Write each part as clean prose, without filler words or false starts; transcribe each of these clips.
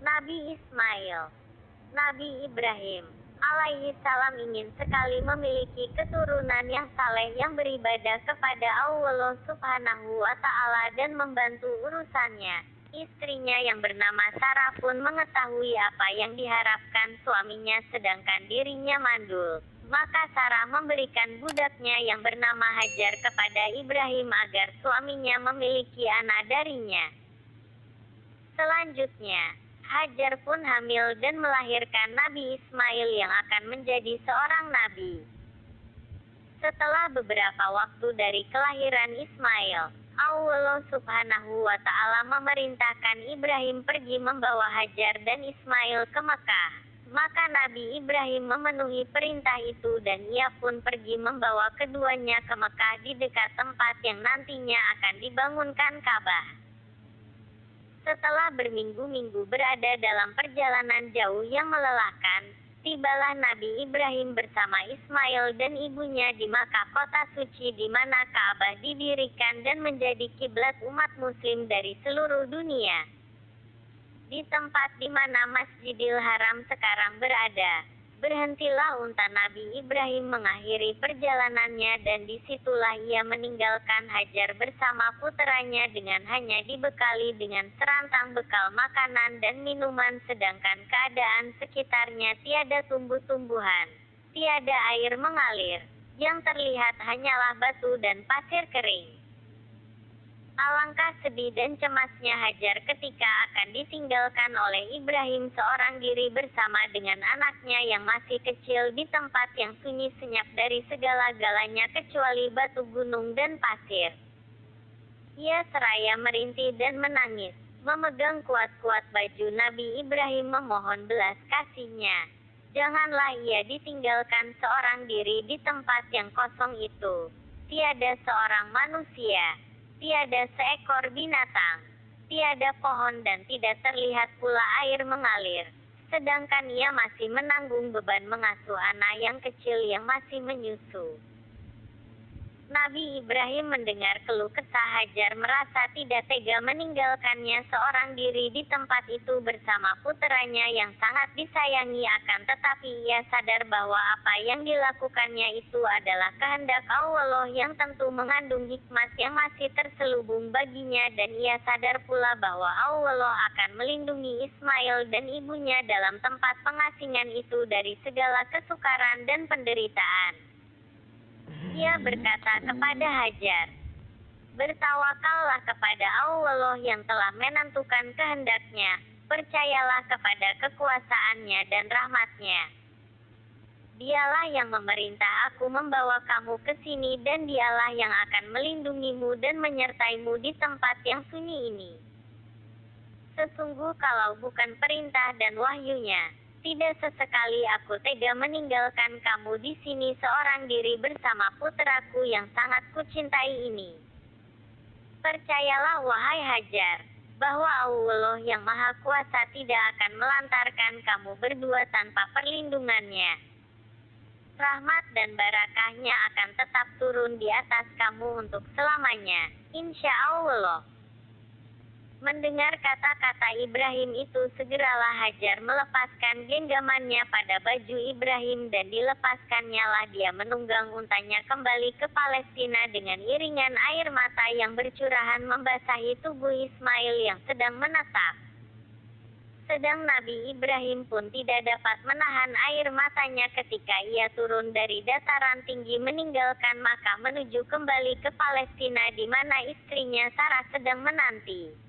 Nabi Ismail, Nabi Ibrahim alaihi salam ingin sekali memiliki keturunan yang saleh yang beribadah kepada Allah Subhanahu wa Ta'ala dan membantu urusannya. Istrinya yang bernama Sarah pun mengetahui apa yang diharapkan suaminya sedangkan dirinya mandul. Maka Sarah memberikan budaknya yang bernama Hajar kepada Ibrahim agar suaminya memiliki anak darinya. Selanjutnya, Hajar pun hamil dan melahirkan Nabi Ismail yang akan menjadi seorang nabi. Setelah beberapa waktu dari kelahiran Ismail, Allah Subhanahu wa Ta'ala memerintahkan Ibrahim pergi membawa Hajar dan Ismail ke Mekah. Maka Nabi Ibrahim memenuhi perintah itu dan ia pun pergi membawa keduanya ke Mekah di dekat tempat yang nantinya akan dibangunkan Ka'bah. Setelah berminggu-minggu berada dalam perjalanan jauh yang melelahkan, tibalah Nabi Ibrahim bersama Ismail dan ibunya di Makkah, kota suci di mana Ka'bah didirikan dan menjadi kiblat umat muslim dari seluruh dunia. Di tempat di mana Masjidil Haram sekarang berada, berhentilah unta Nabi Ibrahim mengakhiri perjalanannya dan disitulah ia meninggalkan Hajar bersama puteranya dengan hanya dibekali dengan serantang bekal makanan dan minuman sedangkan keadaan sekitarnya tiada tumbuh-tumbuhan, tiada air mengalir, yang terlihat hanyalah batu dan pasir kering. Alangkah sedih dan cemasnya Hajar ketika akan ditinggalkan oleh Ibrahim seorang diri bersama dengan anaknya yang masih kecil di tempat yang sunyi senyap dari segala-galanya kecuali batu gunung dan pasir. Ia seraya merintih dan menangis, memegang kuat-kuat baju Nabi Ibrahim memohon belas kasihnya. Janganlah ia ditinggalkan seorang diri di tempat yang kosong itu. Tiada seorang manusia, tiada seekor binatang, tiada pohon dan tidak terlihat pula air mengalir. Sedangkan ia masih menanggung beban mengasuh anak yang kecil yang masih menyusu. Nabi Ibrahim mendengar keluh kesah Hajar merasa tidak tega meninggalkannya seorang diri di tempat itu bersama puteranya yang sangat disayangi, akan tetapi ia sadar bahwa apa yang dilakukannya itu adalah kehendak Allah yang tentu mengandung hikmat yang masih terselubung baginya, dan ia sadar pula bahwa Allah akan melindungi Ismail dan ibunya dalam tempat pengasingan itu dari segala kesukaran dan penderitaan. Ia berkata kepada Hajar, "Bertawakallah kepada Allah yang telah menentukan kehendaknya, percayalah kepada kekuasaannya dan rahmatnya. Dialah yang memerintah aku membawa kamu ke sini dan dialah yang akan melindungimu dan menyertaimu di tempat yang sunyi ini. Sesungguh kalau bukan perintah dan wahyunya, tidak sesekali aku tega meninggalkan kamu di sini seorang diri bersama putraku yang sangat kucintai ini. Percayalah wahai Hajar, bahwa Allah yang Maha Kuasa tidak akan melantarkan kamu berdua tanpa perlindungannya. Rahmat dan barakahnya akan tetap turun di atas kamu untuk selamanya, insya Allah." Mendengar kata-kata Ibrahim itu, segeralah Hajar melepaskan genggamannya pada baju Ibrahim dan dilepaskannya lah dia menunggang untanya kembali ke Palestina dengan iringan air mata yang bercurahan membasahi tubuh Ismail yang sedang menetap. Sedang Nabi Ibrahim pun tidak dapat menahan air matanya ketika ia turun dari dataran tinggi meninggalkan Makkah menuju kembali ke Palestina di mana istrinya Sarah sedang menanti.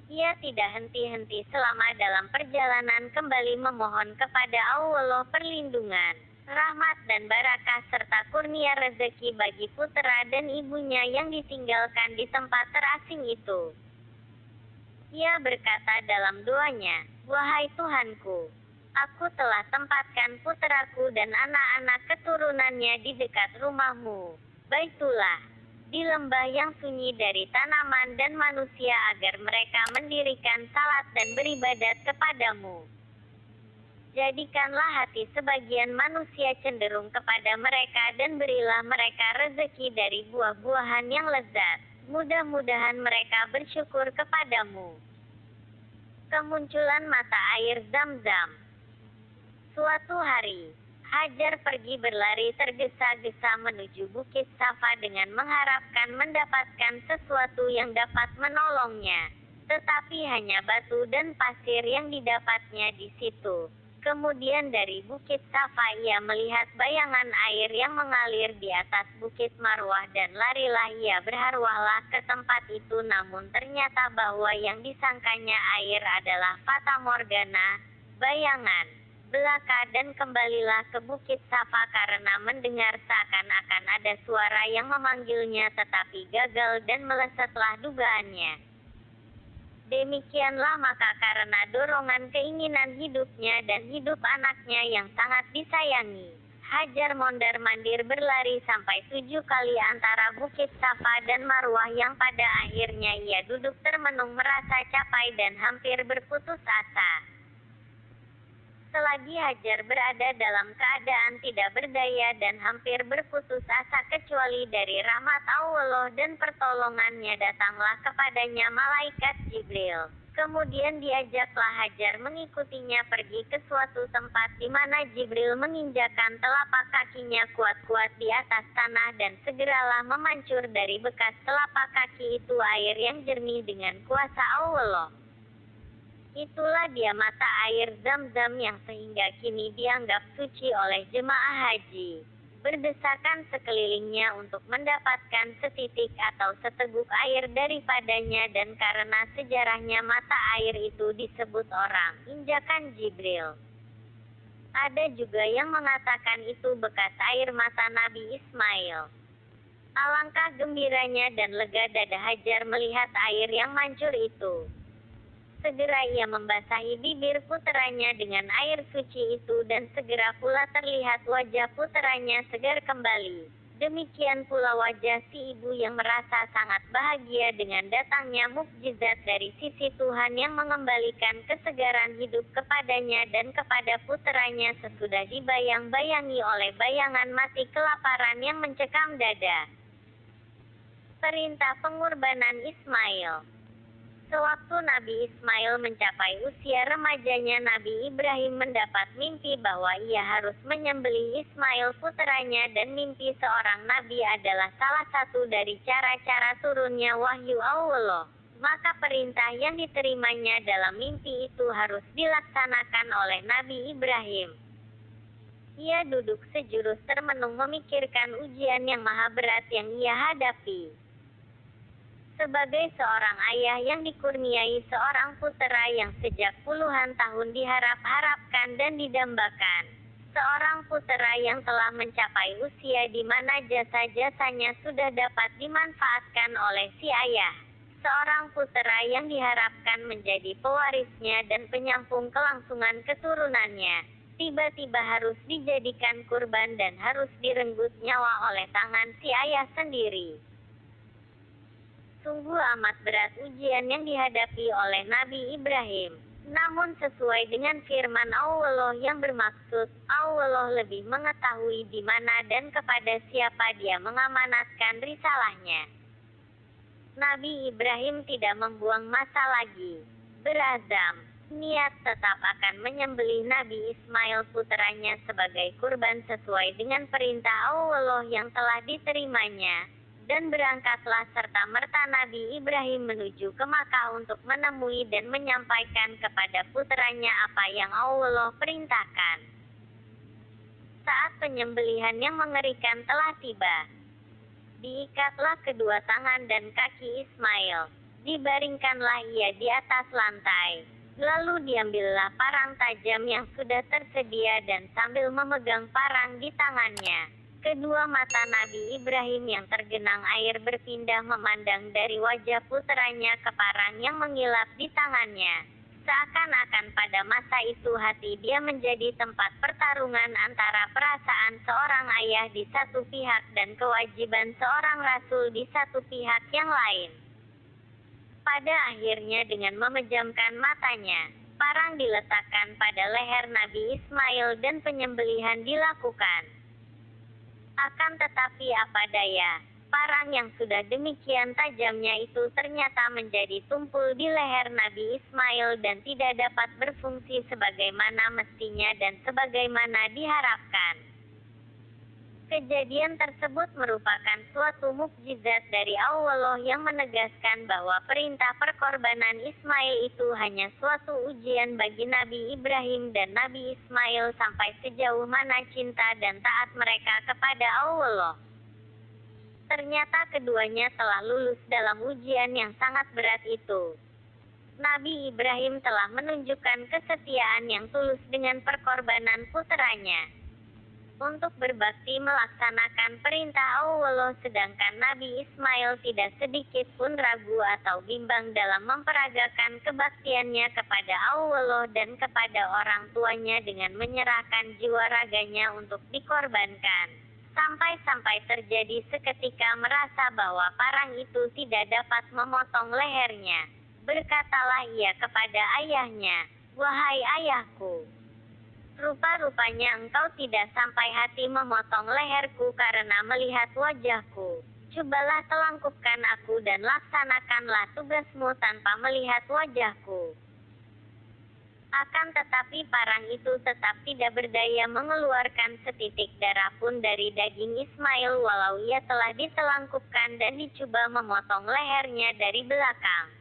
Ia tidak henti-henti selama dalam perjalanan kembali memohon kepada Allah perlindungan, rahmat dan barakah serta kurnia rezeki bagi putera dan ibunya yang ditinggalkan di tempat terasing itu. Ia berkata dalam doanya, "Wahai Tuhanku, aku telah tempatkan puteraku dan anak-anak keturunannya di dekat rumahmu, Baitullah, di lembah yang sunyi dari tanaman dan manusia agar mereka mendirikan salat dan beribadat kepadamu. Jadikanlah hati sebagian manusia cenderung kepada mereka dan berilah mereka rezeki dari buah-buahan yang lezat. Mudah-mudahan mereka bersyukur kepadamu." Kemunculan mata air Zam-Zam. Suatu hari, Hajar pergi berlari tergesa-gesa menuju Bukit Safa dengan mengharapkan mendapatkan sesuatu yang dapat menolongnya. Tetapi hanya batu dan pasir yang didapatnya di situ. Kemudian dari Bukit Safa ia melihat bayangan air yang mengalir di atas Bukit Marwah dan larilah ia berharwahlah ke tempat itu, namun ternyata bahwa yang disangkanya air adalah fata morgana, bayangan belaka, dan kembalilah ke Bukit Safa karena mendengar seakan-akan ada suara yang memanggilnya, tetapi gagal dan melesetlah dugaannya. Demikianlah maka karena dorongan keinginan hidupnya dan hidup anaknya yang sangat disayangi, Hajar mondar-mandir berlari sampai 7 kali antara Bukit Safa dan Marwah yang pada akhirnya ia duduk termenung merasa capai dan hampir berputus asa. Selagi Hajar berada dalam keadaan tidak berdaya dan hampir berputus asa kecuali dari rahmat Allah dan pertolongannya, datanglah kepadanya malaikat Jibril. Kemudian diajaklah Hajar mengikutinya pergi ke suatu tempat di mana Jibril menginjakan telapak kakinya kuat-kuat di atas tanah dan segeralah memancur dari bekas telapak kaki itu air yang jernih dengan kuasa Allah. Itulah dia mata air Zam-Zam yang sehingga kini dianggap suci oleh jemaah haji. Berdesakan sekelilingnya untuk mendapatkan setitik atau seteguk air daripadanya, dan karena sejarahnya mata air itu disebut orang injakan Jibril. Ada juga yang mengatakan itu bekas air mata Nabi Ismail. Alangkah gembiranya dan lega dada Hajar melihat air yang mancur itu. Segera ia membasahi bibir puteranya dengan air suci itu dan segera pula terlihat wajah puteranya segar kembali. Demikian pula wajah si ibu yang merasa sangat bahagia dengan datangnya mukjizat dari sisi Tuhan yang mengembalikan kesegaran hidup kepadanya dan kepada puteranya sesudah dibayang-bayangi oleh bayangan mati kelaparan yang mencekam dada. Perintah pengorbanan Ismail. Sewaktu Nabi Ismail mencapai usia remajanya, Nabi Ibrahim mendapat mimpi bahwa ia harus menyembelih Ismail puteranya, dan mimpi seorang nabi adalah salah satu dari cara-cara turunnya wahyu Allah. Maka perintah yang diterimanya dalam mimpi itu harus dilaksanakan oleh Nabi Ibrahim. Ia duduk sejurus termenung memikirkan ujian yang maha berat yang ia hadapi. Sebagai seorang ayah yang dikurniai seorang putera yang sejak puluhan tahun diharap-harapkan dan didambakan, seorang putera yang telah mencapai usia di mana jasa-jasanya sudah dapat dimanfaatkan oleh si ayah, seorang putera yang diharapkan menjadi pewarisnya dan penyambung kelangsungan keturunannya, tiba-tiba harus dijadikan kurban dan harus direnggut nyawa oleh tangan si ayah sendiri. Sungguh amat berat ujian yang dihadapi oleh Nabi Ibrahim. Namun sesuai dengan firman Allah yang bermaksud, Allah lebih mengetahui di mana dan kepada siapa dia mengamanatkan risalahnya. Nabi Ibrahim tidak membuang masa lagi. Berazam, niat tetap akan menyembelih Nabi Ismail puteranya sebagai kurban sesuai dengan perintah Allah yang telah diterimanya. Dan berangkatlah serta-merta Nabi Ibrahim menuju ke Makkah untuk menemui dan menyampaikan kepada puteranya apa yang Allah perintahkan. Saat penyembelihan yang mengerikan telah tiba, diikatlah kedua tangan dan kaki Ismail, dibaringkanlah ia di atas lantai, lalu diambillah parang tajam yang sudah tersedia dan sambil memegang parang di tangannya, kedua mata Nabi Ibrahim yang tergenang air berpindah memandang dari wajah puteranya ke parang yang mengilap di tangannya. Seakan-akan pada masa itu hati dia menjadi tempat pertarungan antara perasaan seorang ayah di satu pihak dan kewajiban seorang rasul di satu pihak yang lain. Pada akhirnya dengan memejamkan matanya, parang diletakkan pada leher Nabi Ismail dan penyembelihan dilakukan. Akan tetapi apa daya, Parang yang sudah demikian tajamnya itu ternyata menjadi tumpul di leher Nabi Ismail dan tidak dapat berfungsi sebagaimana mestinya dan sebagaimana diharapkan. Kejadian tersebut merupakan suatu mukjizat dari Allah yang menegaskan bahwa perintah perkorbanan Ismail itu hanya suatu ujian bagi Nabi Ibrahim dan Nabi Ismail sampai sejauh mana cinta dan taat mereka kepada Allah. Ternyata keduanya telah lulus dalam ujian yang sangat berat itu. Nabi Ibrahim telah menunjukkan kesetiaan yang tulus dengan perkorbanan puteranya untuk berbakti melaksanakan perintah Allah, sedangkan Nabi Ismail tidak sedikit pun ragu atau bimbang dalam memperagakan kebaktiannya kepada Allah dan kepada orang tuanya dengan menyerahkan jiwa raganya untuk dikorbankan. Sampai-sampai terjadi seketika merasa bahwa parang itu tidak dapat memotong lehernya. Berkatalah ia kepada ayahnya, "Wahai ayahku, rupa-rupanya engkau tidak sampai hati memotong leherku karena melihat wajahku. Cobalah telangkupkan aku dan laksanakanlah tugasmu tanpa melihat wajahku." Akan tetapi parang itu tetap tidak berdaya mengeluarkan setitik darah pun dari daging Ismail walau ia telah ditelangkupkan dan dicoba memotong lehernya dari belakang.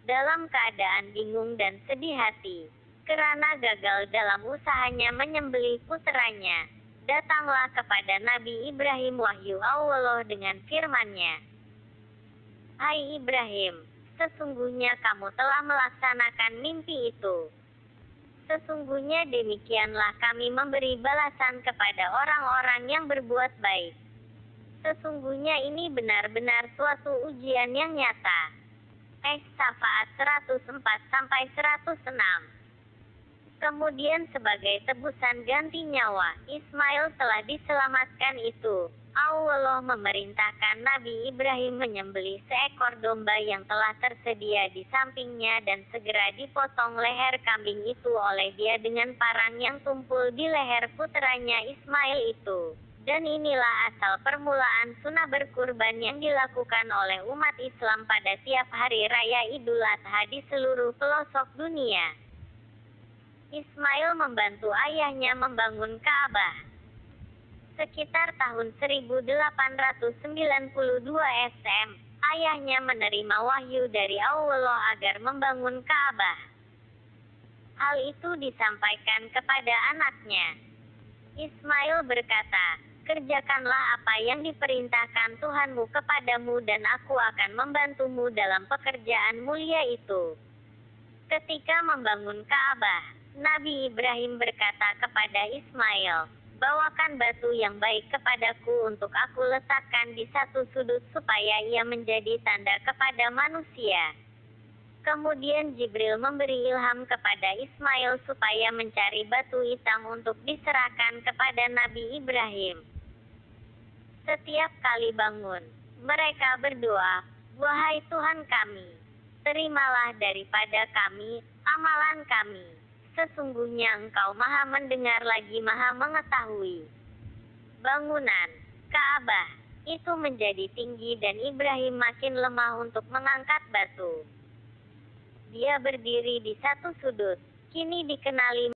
Dalam keadaan bingung dan sedih hati, karena gagal dalam usahanya menyembelih puteranya, datanglah kepada Nabi Ibrahim wahyu Allah dengan firman-Nya, "Hai Ibrahim, sesungguhnya kamu telah melaksanakan mimpi itu. Sesungguhnya demikianlah kami memberi balasan kepada orang-orang yang berbuat baik. Sesungguhnya ini benar-benar suatu ujian yang nyata." Safaat 104-106. Kemudian sebagai tebusan ganti nyawa, Ismail telah diselamatkan itu. Allah memerintahkan Nabi Ibrahim menyembelih seekor domba yang telah tersedia di sampingnya dan segera dipotong leher kambing itu oleh dia dengan parang yang tumpul di leher puteranya Ismail itu. Dan inilah asal permulaan sunnah berkurban yang dilakukan oleh umat Islam pada tiap hari raya Idul Adha di seluruh pelosok dunia. Ismail membantu ayahnya membangun Ka'bah. Sekitar tahun 1892 SM, ayahnya menerima wahyu dari Allah agar membangun Ka'bah. Hal itu disampaikan kepada anaknya. Ismail berkata, "Kerjakanlah apa yang diperintahkan Tuhanmu kepadamu dan aku akan membantumu dalam pekerjaan mulia itu." Ketika membangun Ka'bah, Nabi Ibrahim berkata kepada Ismail, "Bawakan batu yang baik kepadaku untuk aku letakkan di satu sudut supaya ia menjadi tanda kepada manusia." Kemudian Jibril memberi ilham kepada Ismail supaya mencari batu hitam untuk diserahkan kepada Nabi Ibrahim. Setiap kali bangun, mereka berdoa, "Wahai Tuhan kami, terimalah daripada kami amalan kami. Sesungguhnya Engkau Maha mendengar lagi Maha mengetahui." Bangunan Ka'bah itu menjadi tinggi dan Ibrahim makin lemah untuk mengangkat batu. Dia berdiri di satu sudut, kini dikenali